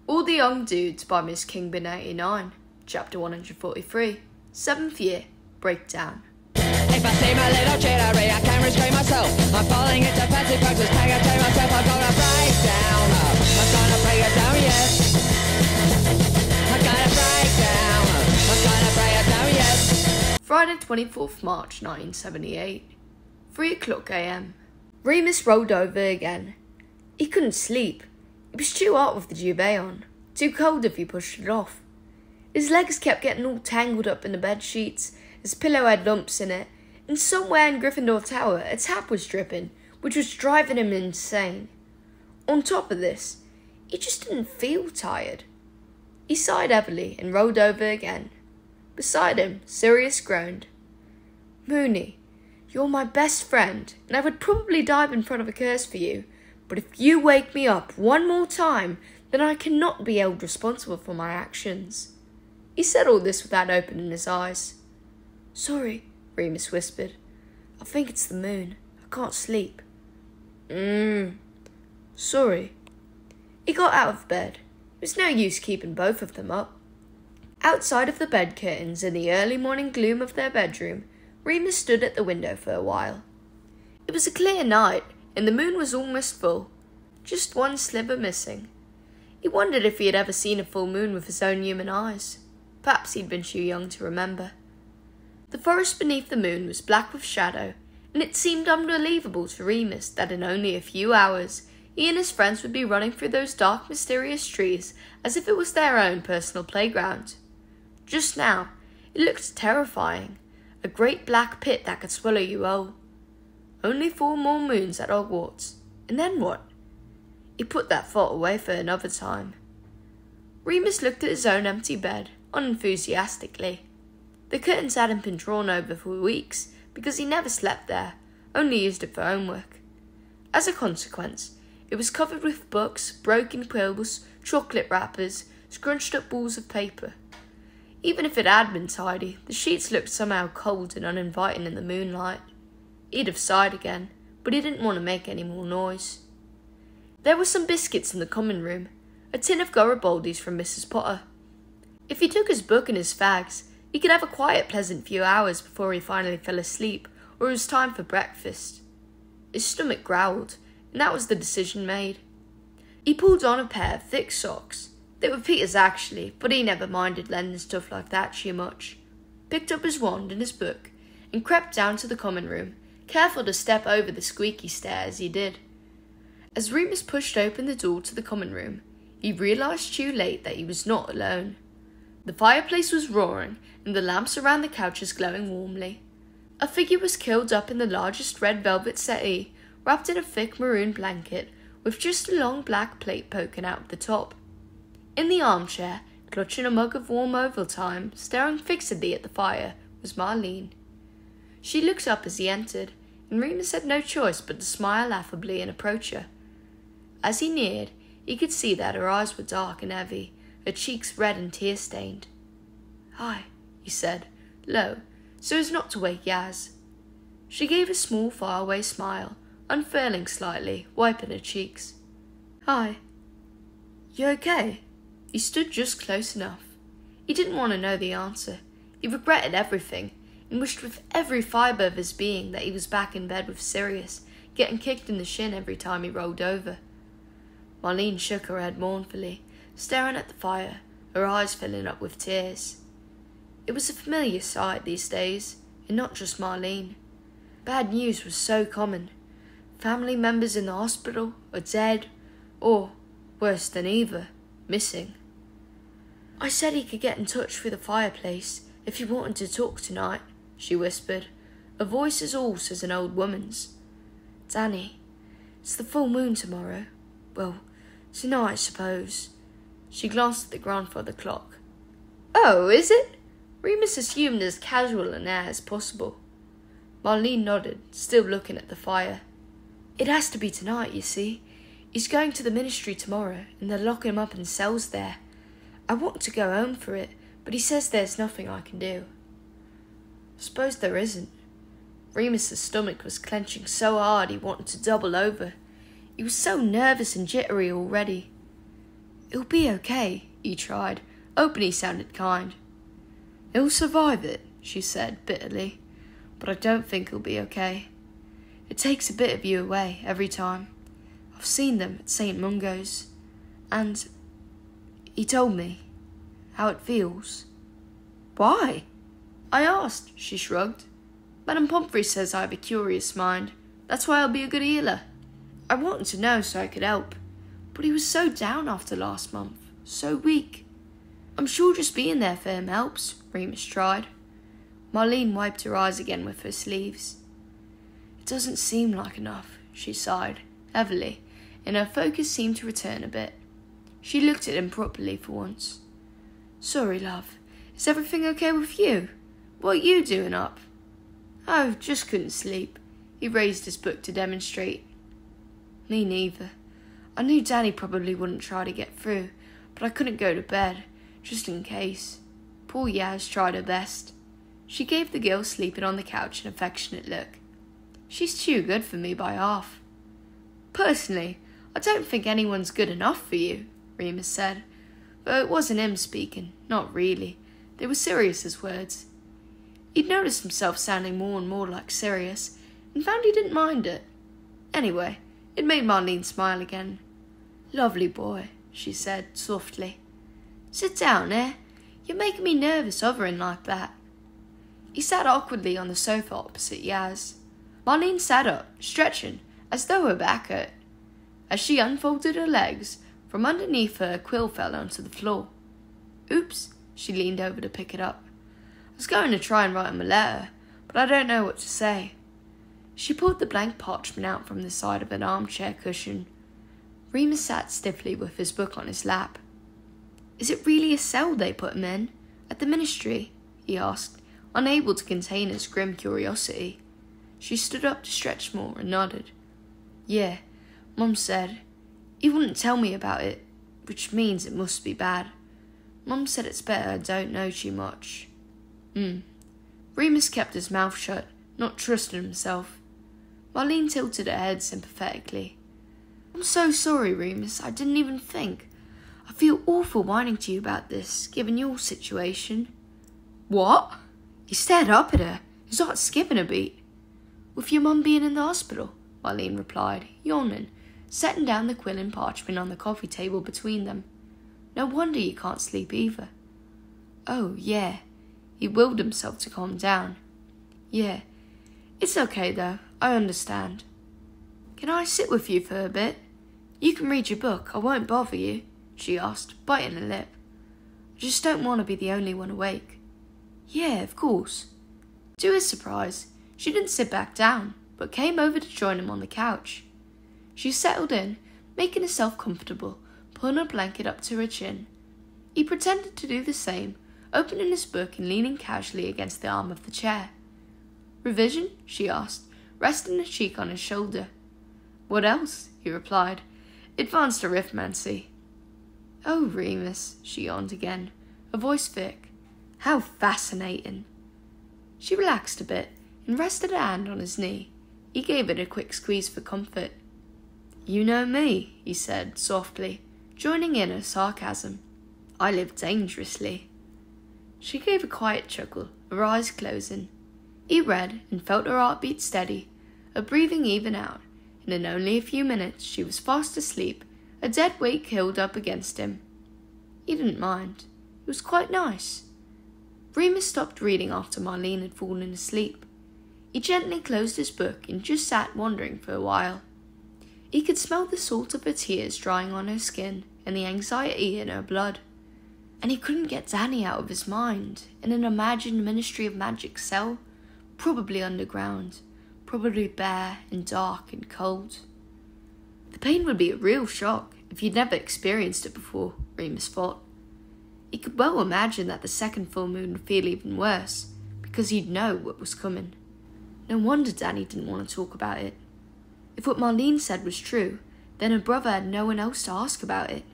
All the Young Dudes by MsKingBean89, Chapter 143, 7th Year, Breakdown. If I see my little jittery, I can't restrain myself. I'm falling into fancy practice, can't contain myself. I'm gonna break down. I'm gonna break it down, yes. I'm gonna break down. I'm gonna break it down, yes. Friday, 24th March 1978, 3 o'clock AM. Remus rolled over again. He couldn't sleep. It was too hot with the duvet on, too cold if he pushed it off. His legs kept getting all tangled up in the bed sheets, his pillow had lumps in it, and somewhere in Gryffindor Tower a tap was dripping, which was driving him insane. On top of this, he just didn't feel tired. He sighed heavily and rolled over again. Beside him, Sirius groaned. "Moony, you're my best friend, and I would probably dive in front of a curse for you, but if you wake me up one more time, then I cannot be held responsible for my actions." He said all this without opening his eyes. "Sorry," Remus whispered. "I think it's the moon. I can't sleep." Sorry." He got out of bed. It was no use keeping both of them up. Outside of the bed curtains in the early morning gloom of their bedroom, Remus stood at the window for a while. It was a clear night, and the moon was almost full, just one sliver missing. He wondered if he had ever seen a full moon with his own human eyes. Perhaps he'd been too young to remember. The forest beneath the moon was black with shadow, and it seemed unbelievable to Remus that in only a few hours he and his friends would be running through those dark, mysterious trees as if it was their own personal playground. Just now, it looked terrifying, a great black pit that could swallow you whole. Only 4 more moons at Hogwarts, and then what? He put that thought away for another time. Remus looked at his own empty bed, unenthusiastically. The curtains hadn't been drawn over for weeks because he never slept there, only used it for homework. As a consequence, it was covered with books, broken quills, chocolate wrappers, scrunched up balls of paper. Even if it had been tidy, the sheets looked somehow cold and uninviting in the moonlight. He'd have sighed again, but he didn't want to make any more noise. There were some biscuits in the common room, a tin of Garibaldi's from Mrs. Potter. If he took his book and his fags, he could have a quiet, pleasant few hours before he finally fell asleep, or it was time for breakfast. His stomach growled, and that was the decision made. He pulled on a pair of thick socks. They were Peter's actually, but he never minded lending stuff like that too much. Picked up his wand and his book, and crept down to the common room, careful to step over the squeaky stair as he did. As Remus pushed open the door to the common room, he realised too late that he was not alone. The fireplace was roaring, and the lamps around the couches glowing warmly. A figure was curled up in the largest red velvet settee, wrapped in a thick maroon blanket, with just a long black plate poking out of the top. In the armchair, clutching a mug of warm Ovaltine, staring fixedly at the fire, was Marlene. She looked up as he entered, and Remus had no choice but to smile affably and approach her. As he neared, he could see that her eyes were dark and heavy, her cheeks red and tear-stained. "Hi," he said, low, so as not to wake Yaz. She gave a small, faraway smile, unfurling slightly, wiping her cheeks. "Hi. You okay?" He stood just close enough. He didn't want to know the answer. He regretted everything, and wished with every fibre of his being that he was back in bed with Sirius, getting kicked in the shin every time he rolled over. Marlene shook her head mournfully, staring at the fire, her eyes filling up with tears. It was a familiar sight these days, and not just Marlene. Bad news was so common. Family members in the hospital, or dead, or, worse than either, missing. "I said he could get in touch through the fireplace if he wanted to talk tonight," she whispered, a voice as hoarse as an old woman's. "Danny, it's the full moon tomorrow. Well, tonight, I suppose." She glanced at the grandfather clock. "Oh, is it?" Remus assumed as casual an air as possible. Marlene nodded, still looking at the fire. "It has to be tonight, you see. He's going to the ministry tomorrow, and they're locking him up in cells there. I want to go home for it, but he says there's nothing I can do." "I suppose there isn't." Remus's stomach was clenching so hard he wanted to double over. He was so nervous and jittery already. It'll be okay, he tried, hoping he sounded kind. He'll survive it, she said bitterly, but I don't think he'll be okay. It takes a bit of you away every time. I've seen them at St. Mungo's, and he told me how it feels. Why? I asked, she shrugged. Madam Pomfrey says I have a curious mind. That's why I'll be a good healer. I wanted to know so I could help, but he was so down after last month, so weak. I'm sure just being there for him helps, Remus tried. Marlene wiped her eyes again with her sleeves. It doesn't seem like enough, she sighed, heavily, and her focus seemed to return a bit. She looked at him properly for once. Sorry, love. Is everything okay with you? What are you doing up? Oh, just couldn't sleep. He raised his book to demonstrate. Me neither. I knew Danny probably wouldn't try to get through, but I couldn't go to bed, just in case. Poor Yaz tried her best. She gave the girl sleeping on the couch an affectionate look. She's too good for me by half. Personally, I don't think anyone's good enough for you, Remus said, though it wasn't him speaking, not really. They were Sirius's words. He'd noticed himself sounding more and more like Sirius, and found he didn't mind it. Anyway, it made Marlene smile again. Lovely boy, she said softly. Sit down, eh? You're making me nervous hovering like that. He sat awkwardly on the sofa opposite Yaz. Marlene sat up, stretching, as though her back hurt. As she unfolded her legs, from underneath her a quill fell onto the floor. Oops, she leaned over to pick it up. I was going to try and write him a letter, but I don't know what to say. She pulled the blank parchment out from the side of an armchair cushion. Remus sat stiffly with his book on his lap. Is it really a cell they put him in? At the ministry? He asked, unable to contain his grim curiosity. She stood up to stretch more and nodded. Yeah, Mum said. He wouldn't tell me about it, which means it must be bad. Mum said it's better I don't know too much. Remus kept his mouth shut, not trusting himself. Marlene tilted her head sympathetically. I'm so sorry, Remus, I didn't even think. I feel awful whining to you about this, given your situation. What? He stared up at her, his heart skipping a beat. With your mum being in the hospital, Marlene replied, yawning, setting down the quill and parchment on the coffee table between them. No wonder you can't sleep either. Oh, yeah. He willed himself to calm down. Yeah. It's okay, though. I understand. Can I sit with you for a bit? You can read your book. I won't bother you, she asked, biting her lip. I just don't want to be the only one awake. Yeah, of course. To his surprise, she didn't sit back down, but came over to join him on the couch. She settled in, making herself comfortable, pulling a blanket up to her chin. He pretended to do the same, opening his book and leaning casually against the arm of the chair. Revision? She asked, resting her cheek on his shoulder. What else? He replied. Advanced arithmancy. Oh, Remus, she yawned again, her voice thick. How fascinating. She relaxed a bit and rested a hand on his knee. He gave it a quick squeeze for comfort. You know me, he said softly, joining in her sarcasm. I live dangerously. She gave a quiet chuckle, her eyes closing. He read and felt her heartbeat steady, her breathing even out, and in only a few minutes she was fast asleep, a dead weight curled up against him. He didn't mind. It was quite nice. Remus stopped reading after Marlene had fallen asleep. He gently closed his book and just sat wondering for a while. He could smell the salt of her tears drying on her skin and the anxiety in her blood. And he couldn't get Danny out of his mind in an imagined Ministry of Magic cell, probably underground, probably bare and dark and cold. The pain would be a real shock if he'd never experienced it before, Remus thought. He could well imagine that the second full moon would feel even worse, because he'd know what was coming. No wonder Danny didn't want to talk about it. If what Marlene said was true, then her brother had no one else to ask about it.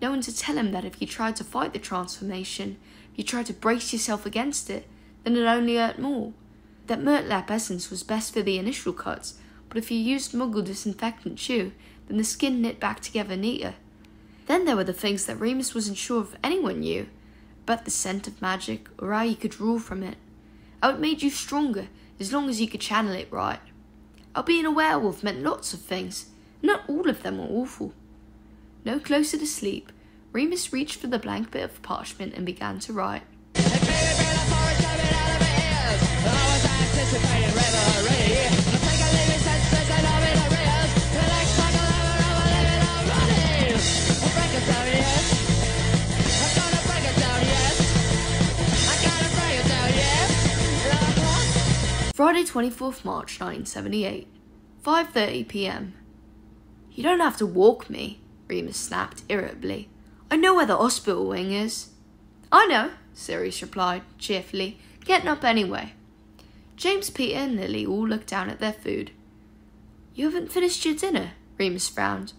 No one to tell him that if you tried to fight the transformation, if you tried to brace yourself against it, then it only hurt more. That Murtlap essence was best for the initial cuts, but if you used Muggle disinfectant chew, then the skin knit back together neater. Then there were the things that Remus wasn't sure if anyone knew, about the scent of magic or how you could rule from it, how it made you stronger as long as you could channel it right, how being a werewolf meant lots of things, not all of them were awful. No closer to sleep, Remus reached for the blank bit of parchment and began to write. Friday 24th March 1978, 5:30 p.m. You don't have to walk me, Remus snapped irritably. I know where the hospital wing is. I know, Sirius replied cheerfully, getting up anyway. James, Peter and Lily all looked down at their food. You haven't finished your dinner, Remus frowned.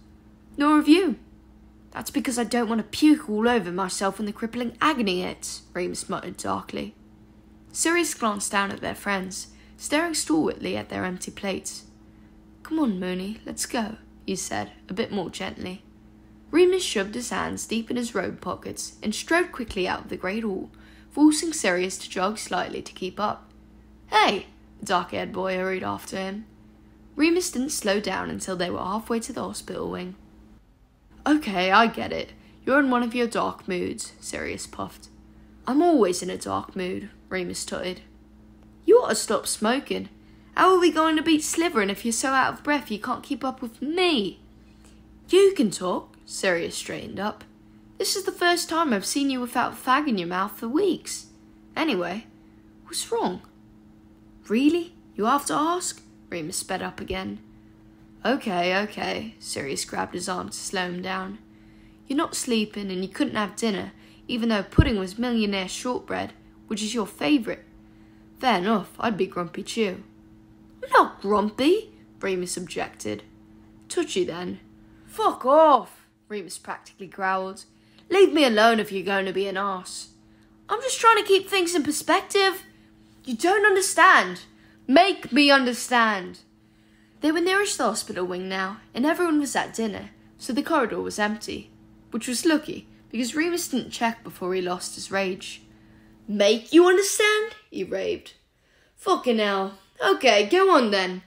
Nor have you. That's because I don't want to puke all over myself when the crippling agony hits, Remus muttered darkly. Sirius glanced down at their friends, staring stalwartly at their empty plates. Come on, Mooney, let's go, he said, a bit more gently. Remus shoved his hands deep in his robe pockets and strode quickly out of the great hall, forcing Sirius to jog slightly to keep up. Hey, the dark-haired boy hurried after him. Remus didn't slow down until they were halfway to the hospital wing. Okay, I get it. You're in one of your dark moods, Sirius puffed. I'm always in a dark mood, Remus tutted. You ought to stop smoking. How are we going to beat Slytherin if you're so out of breath you can't keep up with me? You can talk, Sirius straightened up. This is the first time I've seen you without a fag in your mouth for weeks. Anyway, what's wrong? Really? You have to ask? Remus sped up again. Okay, Sirius grabbed his arm to slow him down. You're not sleeping and you couldn't have dinner, even though pudding was millionaire shortbread, which is your favourite. Fair enough, I'd be grumpy too. I'm not grumpy, Remus objected. Touchy then. Fuck off, Remus practically growled. Leave me alone if you're going to be an arse. I'm just trying to keep things in perspective. You don't understand. Make me understand. They were nearest the hospital wing now, and everyone was at dinner, so the corridor was empty, which was lucky, because Remus didn't check before he lost his rage. Make you understand? He raved. Fucking hell. Okay, go on then.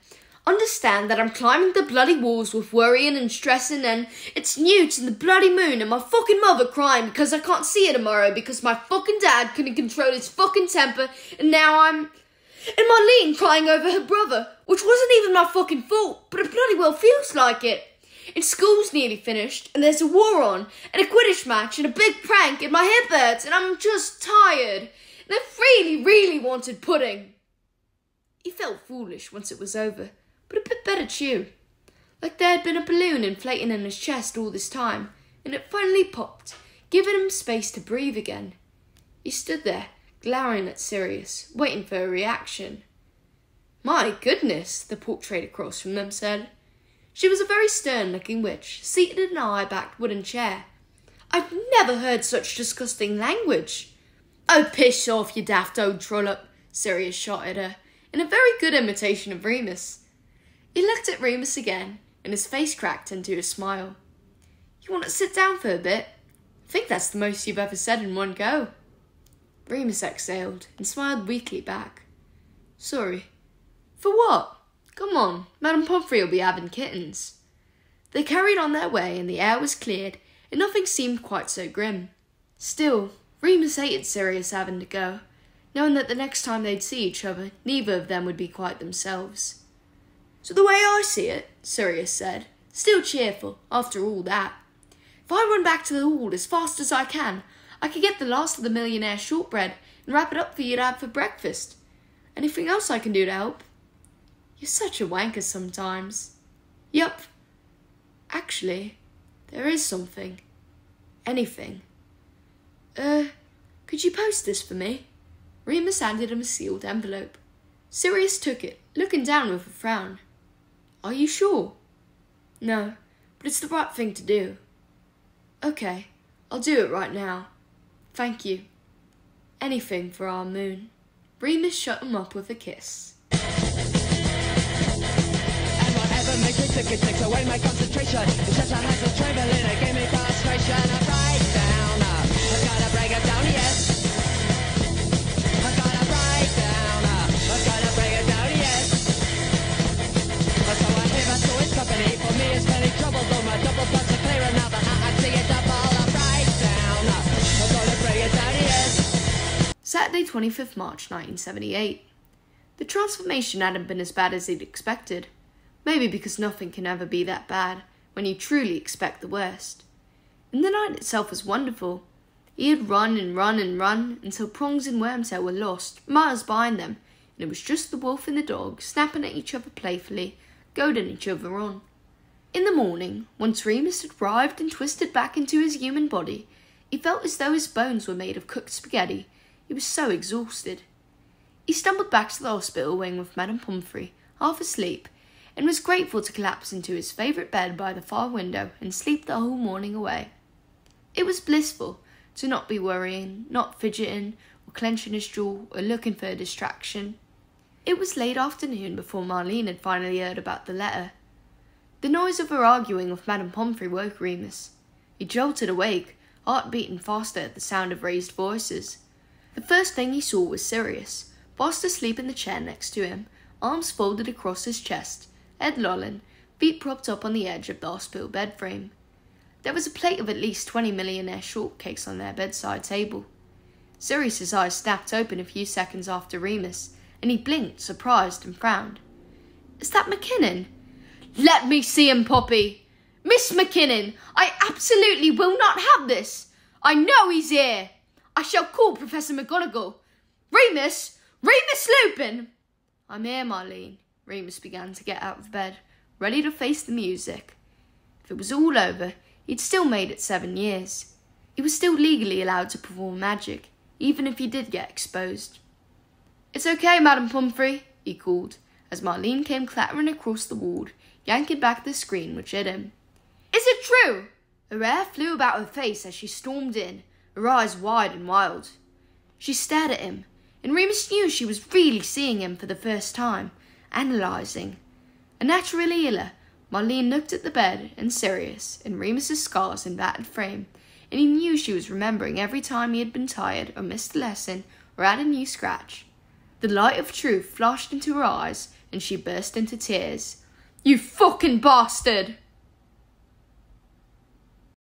Understand that I'm climbing the bloody walls with worrying and stressing and it's Newt and the bloody moon and my fucking mother crying because I can't see her tomorrow because my fucking dad couldn't control his fucking temper and now I'm... And Marlene crying over her brother, which wasn't even my fucking fault, but it bloody well feels like it. And school's nearly finished, and there's a war on, and a Quidditch match, and a big prank, and my hip hurts, and I'm just tired. And I really, really wanted pudding. He felt foolish once it was over, but a bit better too. Like there had been a balloon inflating in his chest all this time, and it finally popped, giving him space to breathe again. He stood there, glowering at Sirius, waiting for a reaction. My goodness, the portrait across from them said. She was a very stern-looking witch, seated in an high-backed wooden chair. I've never heard such disgusting language. Oh, piss off, you daft old trollop, Sirius shot at her, in a very good imitation of Remus. He looked at Remus again, and his face cracked into a smile. You want to sit down for a bit? I think that's the most you've ever said in one go. Remus exhaled and smiled weakly back. Sorry. For what? Come on, Madame Pomfrey will be having kittens. They carried on their way and the air was cleared and nothing seemed quite so grim. Still, Remus hated Sirius having to go, knowing that the next time they'd see each other, neither of them would be quite themselves. So the way I see it, Sirius said, still cheerful after all that, if I run back to the hall as fast as I can, I could get the last of the millionaire shortbread and wrap it up for you to have for breakfast. Anything else I can do to help? You're such a wanker sometimes. Yup. Actually, there is something. Anything. Could you post this for me? Remus handed him a sealed envelope. Sirius took it, looking down with a frown. Are you sure? No, but it's the right thing to do. Okay, I'll do it right now. Thank you. Anything for our moon. Remus shut him up with a kiss. Makes me sick, it takes away my concentration. It's just a hassle traveling, it gave me frustration. gonna break down. I'm gonna break it down, yes. I'm gonna break down. I'm gonna break it down, yes. So I never saw his company. For me, it's very trouble, though my double thoughts are clearer now that I see it up all. I'm break down. I'm gonna break it down, yes. Saturday, 25th March 1978. The transformation hadn't been as bad as he'd expected. Maybe because nothing can ever be that bad when you truly expect the worst. And the night itself was wonderful. He had run and run and run until Prongs and Wormtail were lost, miles behind them, and it was just the wolf and the dog snapping at each other playfully, goading each other on. In the morning, once Remus had writhed and twisted back into his human body, he felt as though his bones were made of cooked spaghetti. He was so exhausted. He stumbled back to the hospital wing with Madame Pomfrey, half asleep, and was grateful to collapse into his favourite bed by the far window and sleep the whole morning away. It was blissful to not be worrying, not fidgeting, or clenching his jaw, or looking for a distraction. It was late afternoon before Marlene had finally heard about the letter. The noise of her arguing with Madame Pomfrey woke Remus. He jolted awake, heart beating faster at the sound of raised voices. The first thing he saw was Sirius, fast asleep in the chair next to him, arms folded across his chest, head lolling, feet propped up on the edge of the hospital bed frame. There was a plate of at least 20 millionaire shortcakes on their bedside table. Sirius's eyes snapped open a few seconds after Remus, and he blinked, surprised, and frowned. "Is that McKinnon?" "Let me see him, Poppy! Miss McKinnon, I absolutely will not have this! I know he's here! I shall call Professor McGonagall! Remus! Remus Lupin!" "I'm here, Marlene." Remus began to get out of bed, ready to face the music. If it was all over, he'd still made it 7 years. He was still legally allowed to perform magic, even if he did get exposed. "It's okay, Madame Pomfrey," he called, as Marlene came clattering across the ward, yanking back the screen which hid him. "Is it true?" Her hair flew about her face as she stormed in, her eyes wide and wild. She stared at him, and Remus knew she was really seeing him for the first time, analysing. A natural healer, Marlene looked at the bed and Sirius and Remus's scars and battered frame, and he knew she was remembering every time he had been tired or missed a lesson or had a new scratch. The light of truth flashed into her eyes, and she burst into tears. "You fucking bastard!"